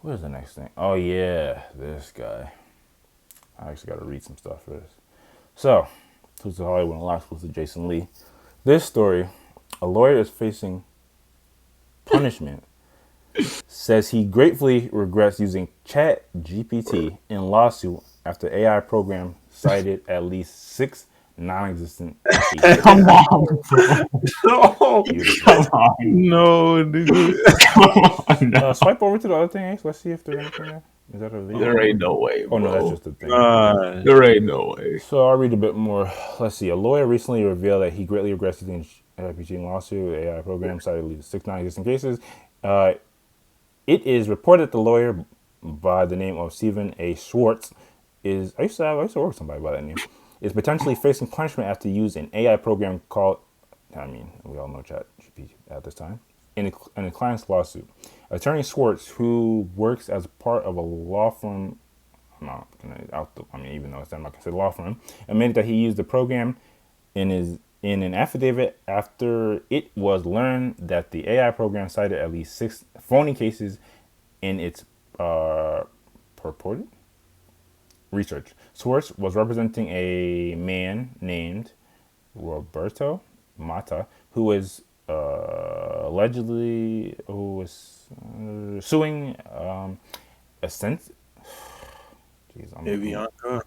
Where's the next thing? Oh yeah, this guy. I actually got to read some stuff for this. So, who's the Hollywood and law school to Jason Lee? This story, a lawyer is facing punishment. Says he gratefully regrets using Chat GPT in lawsuit after AI program cited at least 6 non-existent cases. Come on, bro. No, Beautiful. Come on. no, nigga. Come on. No. Swipe over to the other thing, Ace. Let's see if there's anything there. Is that a video? There ain't no way, Oh no, that's bro. just a thing. There ain't no way. So I'll read a bit more. Let's see. A lawyer recently revealed that he greatly regrets using GPT in lawsuit. The AI program cited at least 6 non-existent cases. Uh, it is reported that the lawyer by the name of Stephen A. Schwartz I used to work with somebody by that name, is potentially facing punishment after using an AI program called, I mean, we all know ChatGPT at this time, in a client's lawsuit. Attorney Schwartz, who works as part of a law firm, I'm not gonna even though I'm not considered a law firm, admitted that he used the program in an affidavit after it was learned that the AI program cited at least 6 phony cases in its purported research. Schwartz was representing a man named Roberto Mata, who was allegedly suing a sense. Jeez,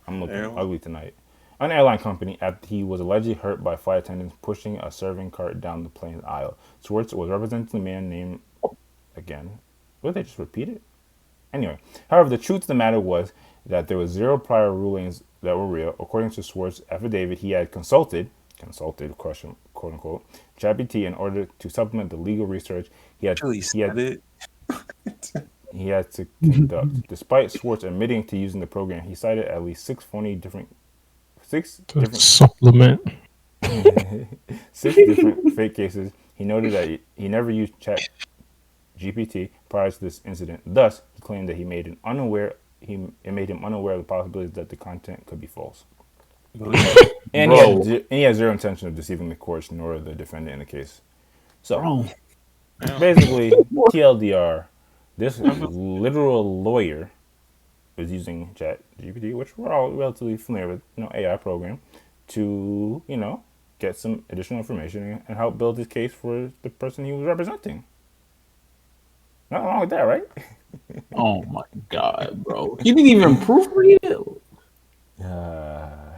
I'm looking ugly tonight. An airline company after he was allegedly hurt by flight attendants pushing a serving cart down the plane's aisle. Schwartz was representing a man named again. Would they just repeat it? Anyway, however, the truth of the matter was that there was 0 prior rulings that were real. According to Schwartz's affidavit, he had consulted, question, quote unquote, ChatGPT in order to supplement the legal research he had to conduct. Despite Schwartz admitting to using the program, he cited at least 6 different supplement. 6 different fake cases. He noted that he never used ChatGPT prior to this incident. Thus, he claimed that it made him unaware of the possibilities that the content could be false. And he had 0 intention of deceiving the courts nor the defendant in the case. So, basically, TLDR, this literal lawyer was using ChatGPT, which we're all relatively familiar with, AI program, to, get some additional information and help build his case for the person he was representing. Nothing wrong with that, right? Oh my god, bro! You didn't even proofread it.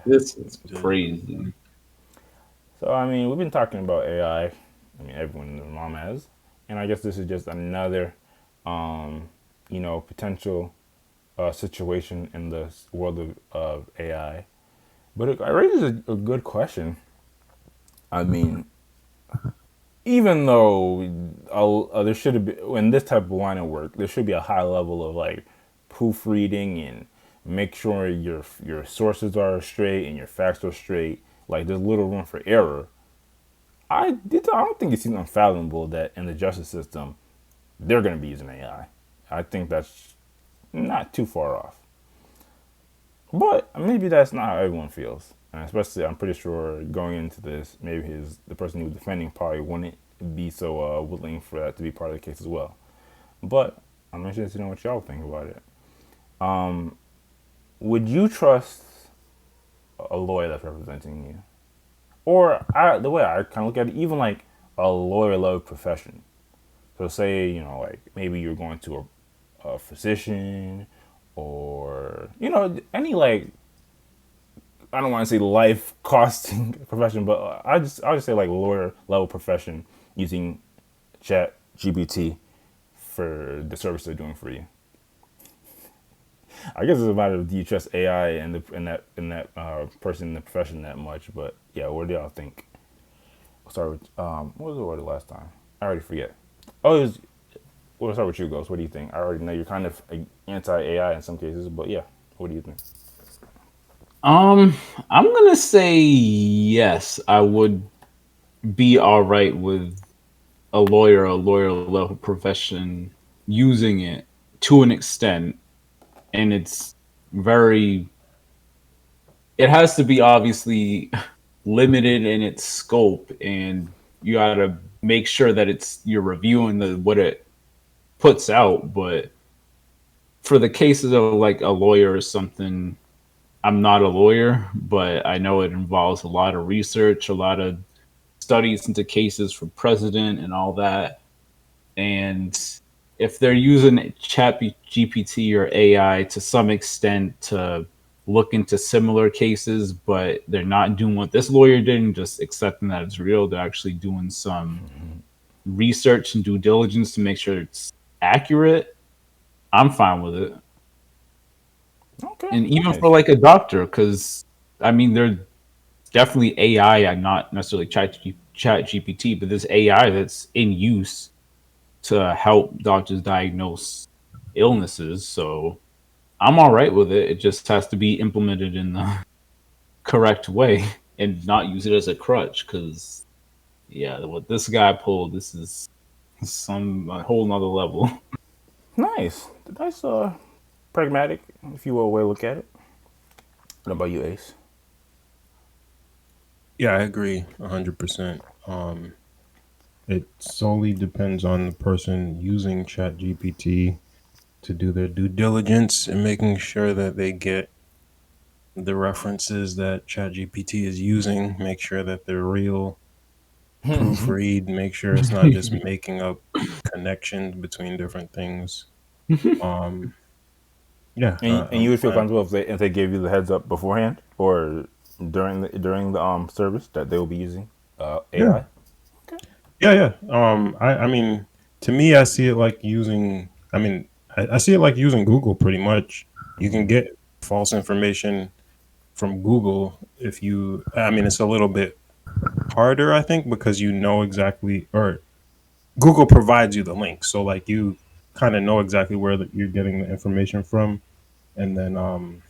This is crazy. So I mean, we've been talking about AI. I mean, everyone and their mom has, and I guess this is just another, potential situation in the world of AI. But it raises a good question. I mean, even though there should be, in this type of line of work, there should be a high level of like proofreading and make sure your sources are straight and your facts are straight. Like there's little room for error. I don't think it seems unfathomable that in the justice system they're going to be using AI. I think that's not too far off. But maybe that's not how everyone feels. And especially, I'm pretty sure going into this, maybe the person he was defending probably wouldn't be so willing for that to be part of the case as well. But I'm interested to know what y'all think about it. Would you trust a lawyer that's representing you? Or the way I kind of look at it, even like a lawyer-level profession. So say, like maybe you're going to a physician or, any like, I don't want to say life costing profession, but I'll just say like lawyer level profession using Chat GPT for the service they're doing for you. I guess it's a matter of do you trust AI and that person in the profession that much. But yeah, what do y'all think? We'll start with what was the order last time? I already forget. We'll start with you, Ghost. What do you think? I already know you're kind of anti AI in some cases, but yeah, what do you think? I'm gonna say yes. I would be all right with a lawyer level profession using it to an extent, and it has to be obviously limited in its scope, and you gotta make sure that you're reviewing what it puts out. But for the cases of like a lawyer or something, I'm not a lawyer, but I know it involves a lot of research, a lot of studies into cases for president and all that. And if they're using Chat GPT or AI to some extent to look into similar cases, but they're not doing what this lawyer did and just accepting that it's real, they're actually doing some research and due diligence to make sure it's accurate. I'm fine with it. Okay, And even for nice. like a doctor, because I mean, they're definitely AI and not necessarily Chat GPT, but this AI that's in use to help doctors diagnose illnesses. So I'm all right with it. It just has to be implemented in the correct way and not use it as a crutch. Because yeah, what this guy pulled, this is some a whole nother level. Nice. Nice, pragmatic, if you will, way to look at it. What about you, Ace? Yeah, I agree 100%. It solely depends on the person using ChatGPT to do their due diligence and making sure that they get the references that ChatGPT is using, make sure that they're real, proofread, make sure it's not just making up connections between different things. Um, yeah, And you I'm would feel fine. comfortable if they gave you the heads up beforehand or during the service that they will be using Yeah, AI. Okay. yeah. I mean, to me, I see it like using. I mean, I see it like using Google pretty much. You can get false information from Google if you. I mean, it's a little bit harder, I think, because you know exactly, or Google provides you the link, so like you kind of know exactly where you're getting the information from, and then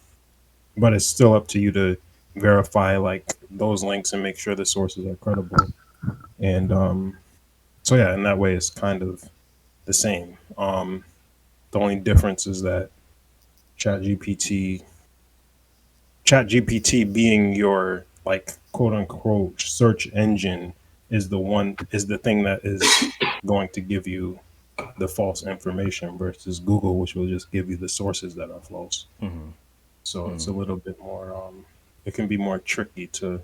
but it's still up to you to verify like those links and make sure the sources are credible. And so yeah, in that way, it's kind of the same. The only difference is that ChatGPT, ChatGPT being your like quote unquote search engine is the thing that is going to give you the false information versus Google, which will just give you the sources that are false. So it's a little bit more. It can be more tricky to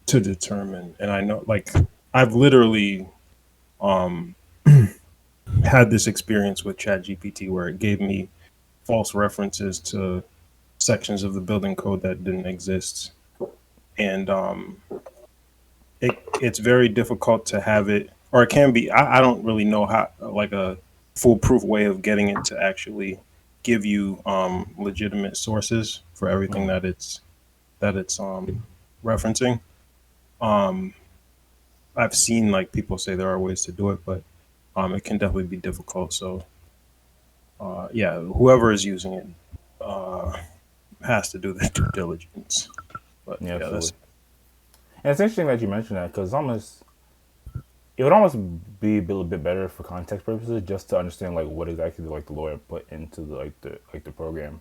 determine. And I know, like, I've literally um, had this experience with ChatGPT where it gave me false references to sections of the building code that didn't exist, and it's very difficult to have it, or it can be. I don't really know how, like a foolproof way of getting it to actually give you legitimate sources for everything that it's referencing. Um, I've seen like people say there are ways to do it, but it can definitely be difficult. So yeah, whoever is using it uh, has to do their due diligence. But Yeah, yeah, that's absolutely. And it's interesting that you mentioned that because almost it would almost be a little bit better for context purposes just to understand like what exactly like the lawyer put into the program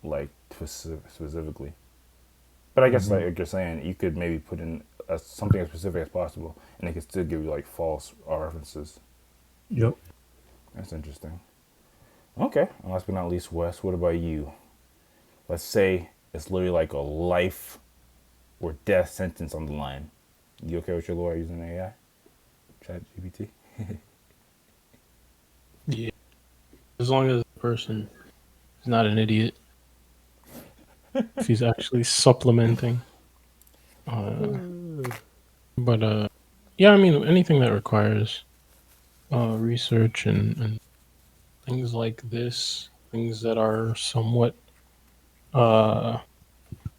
like specifically. But I guess hmm like you're saying, you could maybe put in something as specific as possible, and it could still give you like false references. yep. That's interesting. Okay, and last but not least, Wes, what about you? Let's say it's literally like a life or death sentence on the line. You okay with your lawyer using AI, Chat GPT? Yeah, as long as the person is not an idiot, if he's actually supplementing. Uh, but yeah, I mean anything that requires research and things like this, things that are somewhat uh,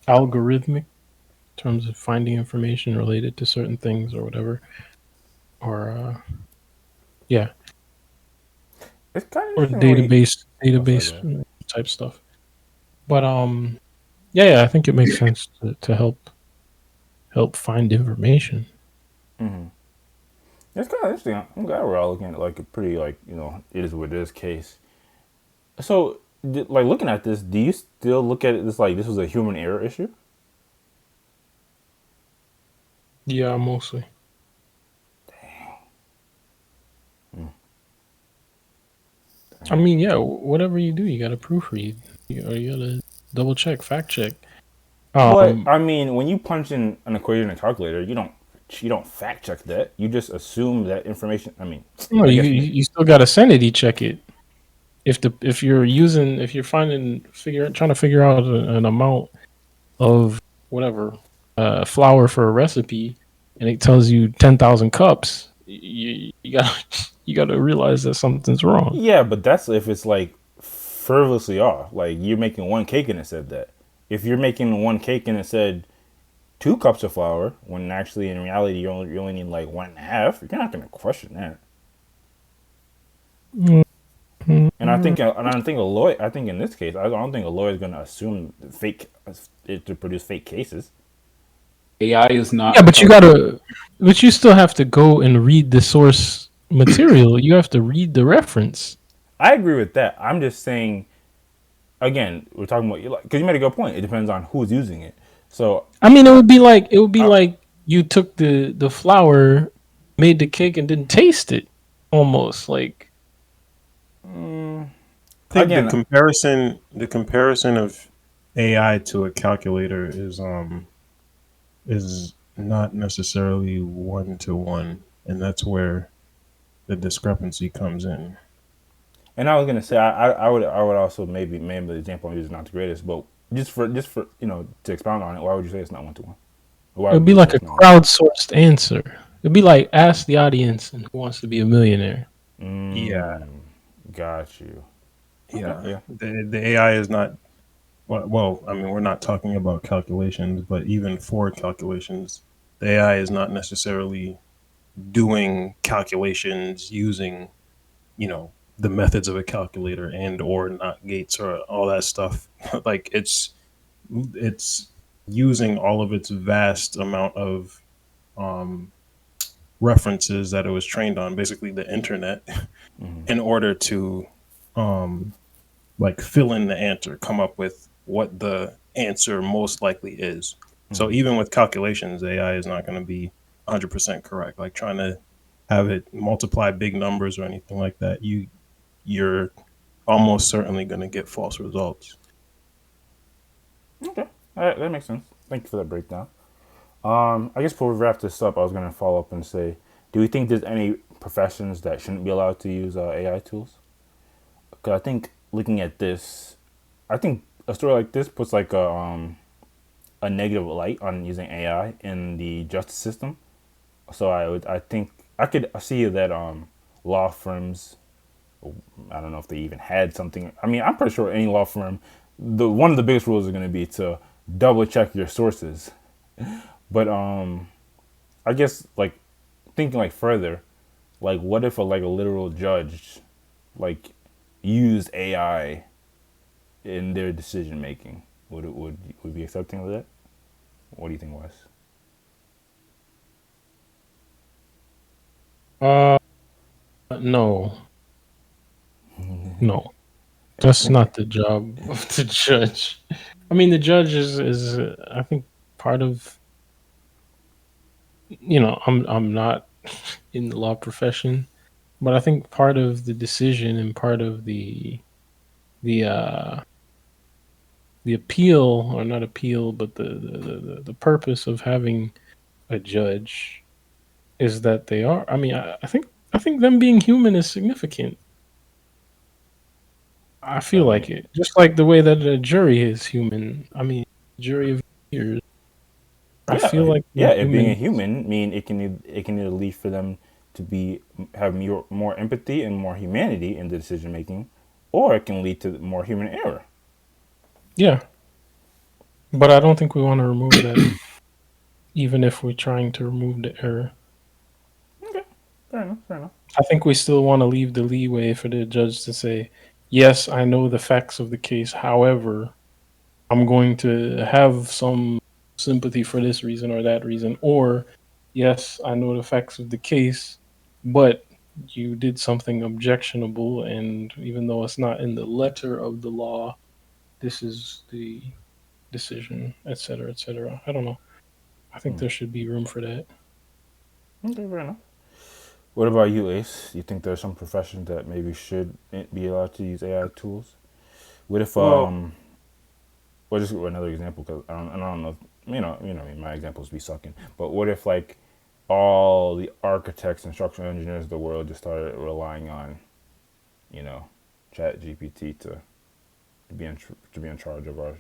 algorithmic in terms of finding information related to certain things or whatever, or yeah, It's kind of or interesting when you. Oh, sorry, go database ahead. type stuff. But yeah, I think it makes sense to help find information. It's kind of interesting. I'm glad we're all looking at like a pretty like it is what it is case. So like looking at this, do you still look at it as like this was a human error issue? Yeah, mostly. I mean, yeah, whatever you do, you gotta proofread. Or you gotta double check, fact check. But Um, I mean, when you punch in an equation in a calculator, you don't fact check that. You just assume that information. I mean, no, I you guess you still gotta sanity check it. If you're finding figure trying to figure out an amount of whatever flour for a recipe, and it tells you 10,000 cups, you gotta you gotta realize that something's wrong. yeah, but that's if it's like frivolously off. Like you're making one cake and it said that. If you're making one cake and it said 2 cups of flour, when actually in reality you only need like 1.5, you're not gonna question that. And I think a lawyer. I think in this case, I don't think a lawyer is gonna assume fake it to produce fake cases. AI is Yeah, not but but you still have to go and read the source material. You have to read the reference. I agree with that. I'm just saying again, we're talking about because you made a good point. It depends on who's using it. So I mean, I, like you took the flour, made the cake, and didn't taste it. Almost like I think again, the comparison of AI to a calculator is not necessarily one to one, and that's where the discrepancy comes in. and I was gonna say I would also maybe the example I'm using is not the greatest, but just for to expound on it, why would you say it's not 1 to 1? Why it would would be you say like a it's not 1 to 1? crowdsourced answer. It'd be like ask the audience and who wants to be a millionaire. Yeah, Got you. Okay, yeah. yeah. The AI is not well. I mean, we're not talking about calculations, but even for calculations, the AI is not necessarily doing calculations using the methods of a calculator and or not gates or all that stuff. Like it's using all of its vast amount of um, references that it was trained on, basically the internet, in order to um, like fill in the answer, come up with what the answer most likely is. So even with calculations, AI is not going to be 100% correct. Like trying to have it multiply big numbers or anything like that, you're almost certainly going to get false results. Okay, that makes sense. Thank you for that breakdown. I guess before we wrap this up, I was gonna follow up and say, do we think there's any professions that shouldn't be allowed to use AI tools? Because I think looking at this, I think a story like this puts like a negative light on using AI in the justice system. So I think I could see that law firms, I don't know if they even had something. I mean, I'm pretty sure any law firm, the one of the biggest rules is going to be to double check your sources. But I guess like thinking like further, like what if a literal judge like used AI in their decision making? Would be accepting of that? What do you think, Wes? Uh, no, no, that's not the job of the judge. I mean, the judge is I think part of I'm not in the law profession, but I think part of the decision and part of the uh the appeal or not appeal, but the purpose of having a judge is that they are. I mean, I think them being human is significant. I feel I like mean, it, just like the way that a jury is human. I mean, jury of years. I feel like yeah. they're It being a human. human mean it can either lead for them to be have more empathy and more humanity in the decision making, or it can lead to more human error. Yeah, but I don't think we want to remove that, even if we're trying to remove the error. Okay, fair enough. Fair enough. I think we still want to leave the leeway for the judge to say, yes, I know the facts of the case. However, I'm going to have some sympathy for this reason or that reason. Or, yes, I know the facts of the case, but you did something objectionable. And even though it's not in the letter of the law, this is the decision, etc., etc. I don't know. I think there should be room for that. Okay, fair enough. What about you, Ace? You think there's some professions that maybe should be allowed to use AI tools? What if Well, well, just another example because I don't know, my examples be sucking. But what if like all the architects and structural engineers of the world just started relying on, you know, Chat GPT to be in charge of our,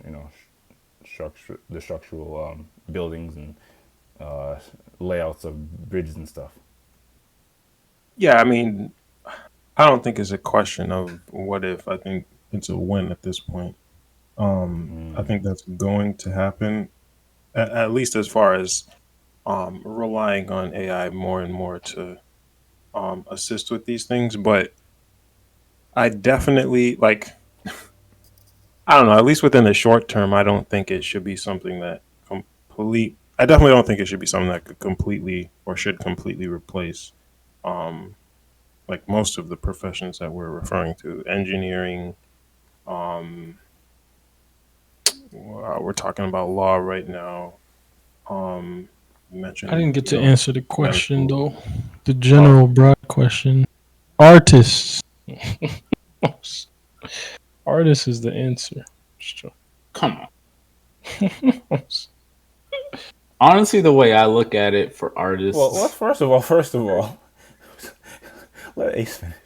the structural buildings and uh, layouts of bridges and stuff. yeah, I mean, I don't think it's a question of what if. I think it's a when at this point. I think that's going to happen, at least as far as relying on AI more and more to assist with these things. But I definitely like. I don't know. At least within the short term, I don't think it should be something that complete. I definitely don't think it should be something that could completely or should completely replace um, like most of the professions that we're referring to, engineering. Um, we're talking about law right now. You I didn't mentioned, get to answer the question medical. though. The Oh, general broad question. Artists. Artist is the answer. Come on. Honestly, the way I look at it for Well, let's artists, first of all, let Ace finish.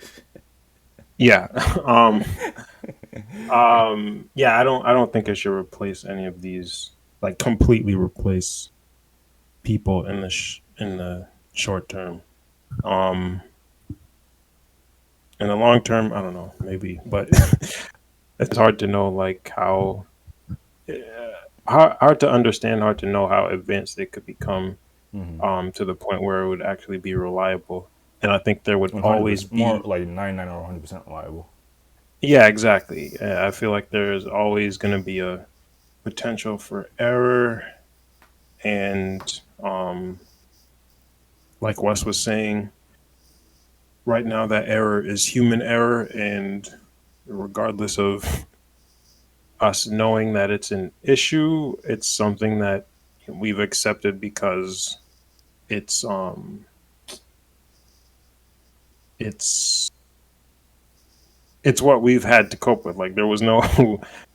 yeah. Yeah. I don't think it should replace any of these. Like completely replace people in in the short term. Um, in the long term, I don't know, maybe, but it's hard to know like hard to understand, hard to know how advanced it could become to the point where it would actually be reliable. And I think there would always 100% more be, like 99 or 100% reliable. yeah, exactly. I feel like there's always going to be a potential for error. And like Wes was saying, right now that error is human error. And regardless of us knowing that it's an issue, it's something that we've accepted because it's it's it's what we've had to cope with. Like there was no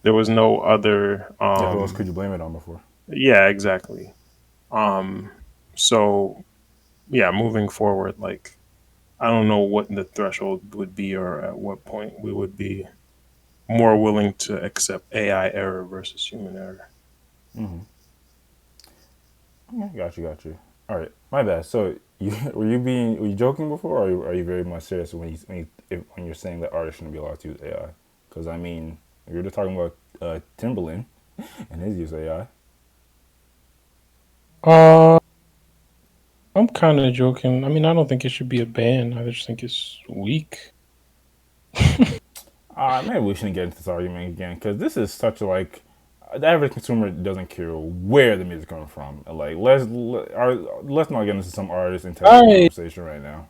there was no other Yeah, who else could you blame it on before? yeah, exactly. Um so yeah, moving forward, like I don't know what the threshold would be or at what point we would be more willing to accept AI error versus human error. Okay, got you. All right, my bad. So you were you joking before, or are you very much serious when you're saying that artists shouldn't be allowed to use AI? Because I mean, you're just talking about Timberland and his use of AI. Uh, I'm kind of joking. I mean, I don't think it should be a ban. I just think it's weak. Maybe we shouldn't get into this argument again because this is such a like the average consumer doesn't care where the music comes from. Like let's not get into some artist integrity I conversation right now.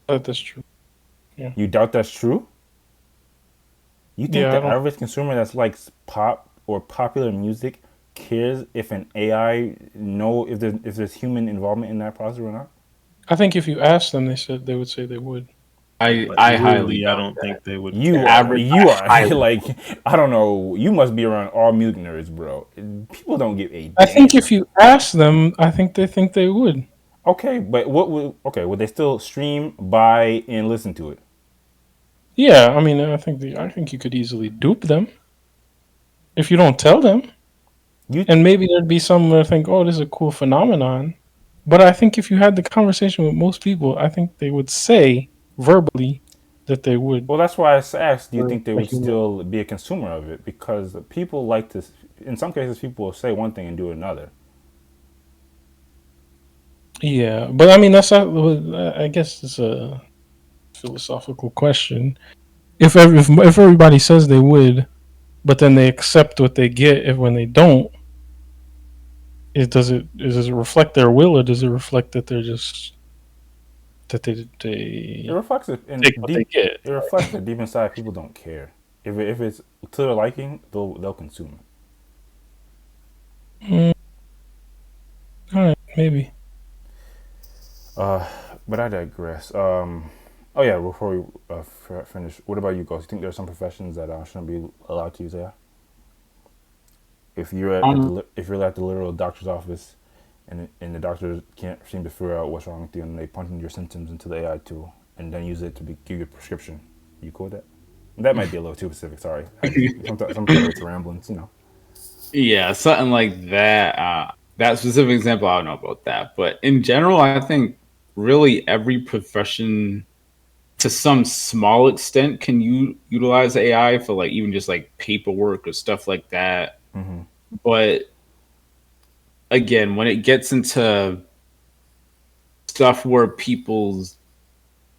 that's true. Yeah, You doubt that's true? You think yeah. I the don't. average consumer that's likes pop or popular music cares if an AI know if there's human involvement in that process or not? I think if you asked them, they would say they would. But I highly literally, I doubt don't that. think they would The care. average, You I are highly like I don't know. You must be around all music nerds, bro. People don't give a I think damn. if you ask them, I think they would. Okay, but would they still stream, buy, and listen to it? Yeah, I mean, I think you could easily dupe them if you don't tell them, You and maybe there'd be some that think, "Oh, this is a cool phenomenon." But I think if you had the conversation with most people, I think they would say verbally that they would. Well, that's why I asked. Do you think they For would human. still be a consumer of it? Because people like to. In some cases, people will say one thing and do another. Yeah, but I mean, that's not, I guess it's a philosophical question. If everybody says they would, but then they accept what they get, if when they don't, does it reflect their will, or does it reflect that they're just that It they reflects it in take what they deep. get? It reflects that deep inside, people don't care. If it's to their liking, they'll consume Mm, all right, maybe. it. But I digress. Oh yeah, before we finish, what about you guys? You think there are some professions that shouldn't be allowed to use AI? If you're Um, if you're at the literal doctor's office, and the doctor can't seem to figure out what's wrong with you, and they punch in your symptoms into the AI tool, and then use it to give you a prescription, you cool with that? That might be a little too specific. Sorry, sometimes it's ramblings, you know. yeah, something like that. That specific example, I don't know about that, but in general, I think really every profession, to some small extent, can you utilize AI for like even just like paperwork or stuff like that. Mm-hmm. But again, when it gets into stuff where people's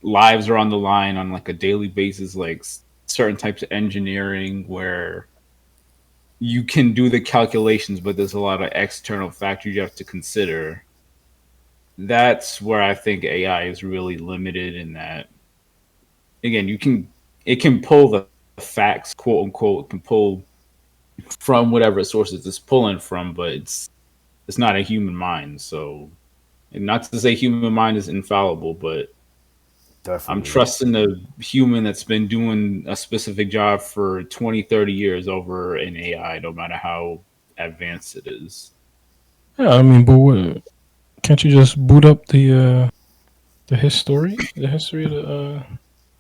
lives are on the line on like a daily basis, like certain types of engineering where you can do the calculations, but there's a lot of external factors you have to consider. That's where I think AI is really limited in that. Again, it can pull the facts, quote unquote, it can pull from whatever sources it's pulling from, but it's not a human mind. So, and not to say human mind is infallible, but I'm Definitely. trusting a human that's been doing a specific job for 20, 30 years over an AI, no matter how advanced it is. Yeah, I mean, but what, can't you just boot up the history of the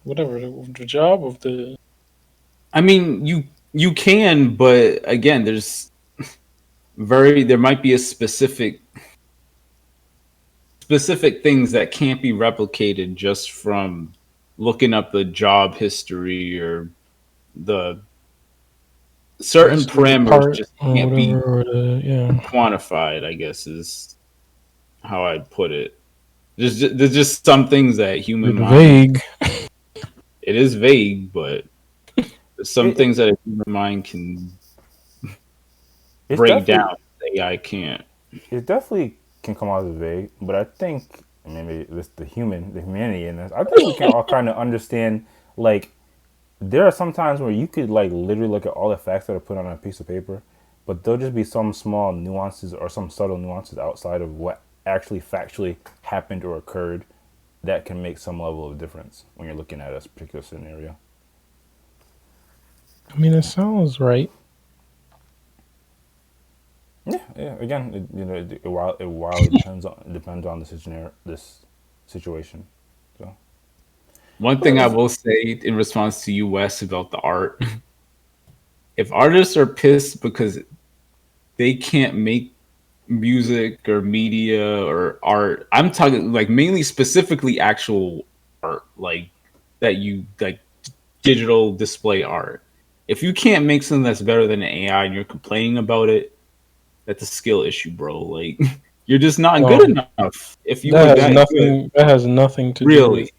whatever the job of the. I mean, you can, but again, there might be a specific things that can't be replicated just from looking up the job history or the The certain history of the parameters part just or can't be whatever, or the yeah. quantified, I guess is how I'd put it. There's just some things that human Bit mind, vague. it is vague, but there's some It, it things that a human mind can it's break definitely down that AI can't. it definitely can come out as vague, but I think maybe it's the humanity in this. I think we can all kind of understand. Like, there are some times where you could like literally look at all the facts that are put on a piece of paper, but there'll just be some small nuances or some subtle nuances outside of what actually factually happened or occurred that can make some level of difference when you're looking at a particular scenario. I mean, it sounds right. Yeah, yeah. Again, it wildly depends on the this situation. So, One but thing I it's, will say in response to you, Wes, about the art, if artists are pissed because they can't make music or media or art, I'm talking like mainly specifically actual art, like that you like digital display art. If you can't make something that's better than AI and you're complaining about it, that's a skill issue, bro. Like you're just not No, good enough. If you were that has that good, nothing. That has nothing to do with. really.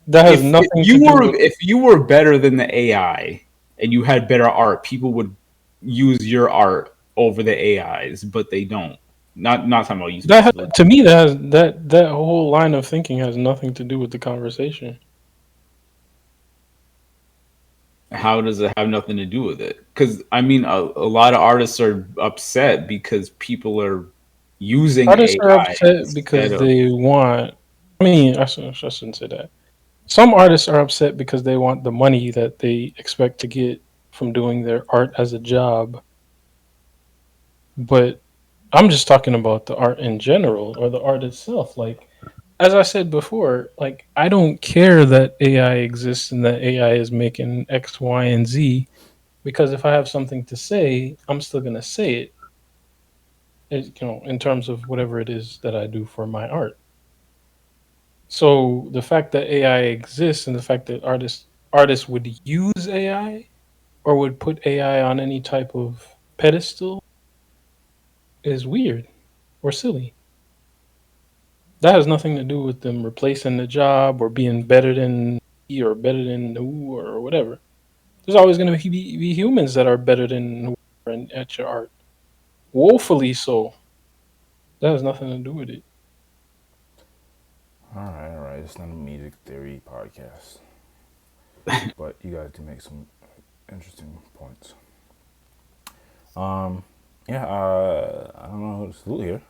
That has nothing to do with. If you were better than the AI and you had better art, people would use your art over the AIs, but they don't. Not talking about you specifically. To me, that has, that whole line of thinking has nothing to do with the conversation. How does it have nothing to do with it? Because I mean, a lot of artists are upset because people are using Artists are AI upset instead because of. they want. I mean, I shouldn't say that. Some artists are upset because they want the money that they expect to get from doing their art as a job. But I'm just talking about the art in general or the art itself. Like, as I said before, like, I don't care that AI exists and that AI is making X, Y, and Z because if I have something to say, I'm still going to say it, in terms of whatever it is that I do for my art. So the fact that AI exists and the fact that artists would use AI or would put AI on any type of pedestal is weird or silly. That has nothing to do with them replacing the job or being better than me or better than who or whatever. There's always going to be humans that are better than who are at your art. Woefully so. That has nothing to do with it. all right. It's not a music theory podcast, but you guys do make some interesting points. Um, yeah. I don't know who to salute here.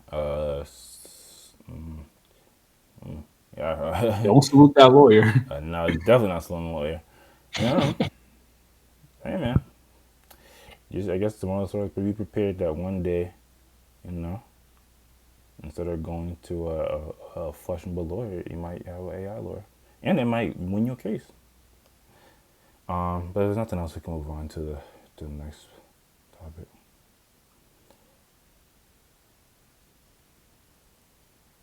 Yeah. Don't salute that lawyer. No, it's definitely not Sloan lawyer. Yeah. Hey man. Just I guess tomorrow sort of be prepared that one day, you know, instead of going to a fashionable lawyer, you might have an AI lawyer, and it might win your case. But there's nothing else. We can move on to the next topic.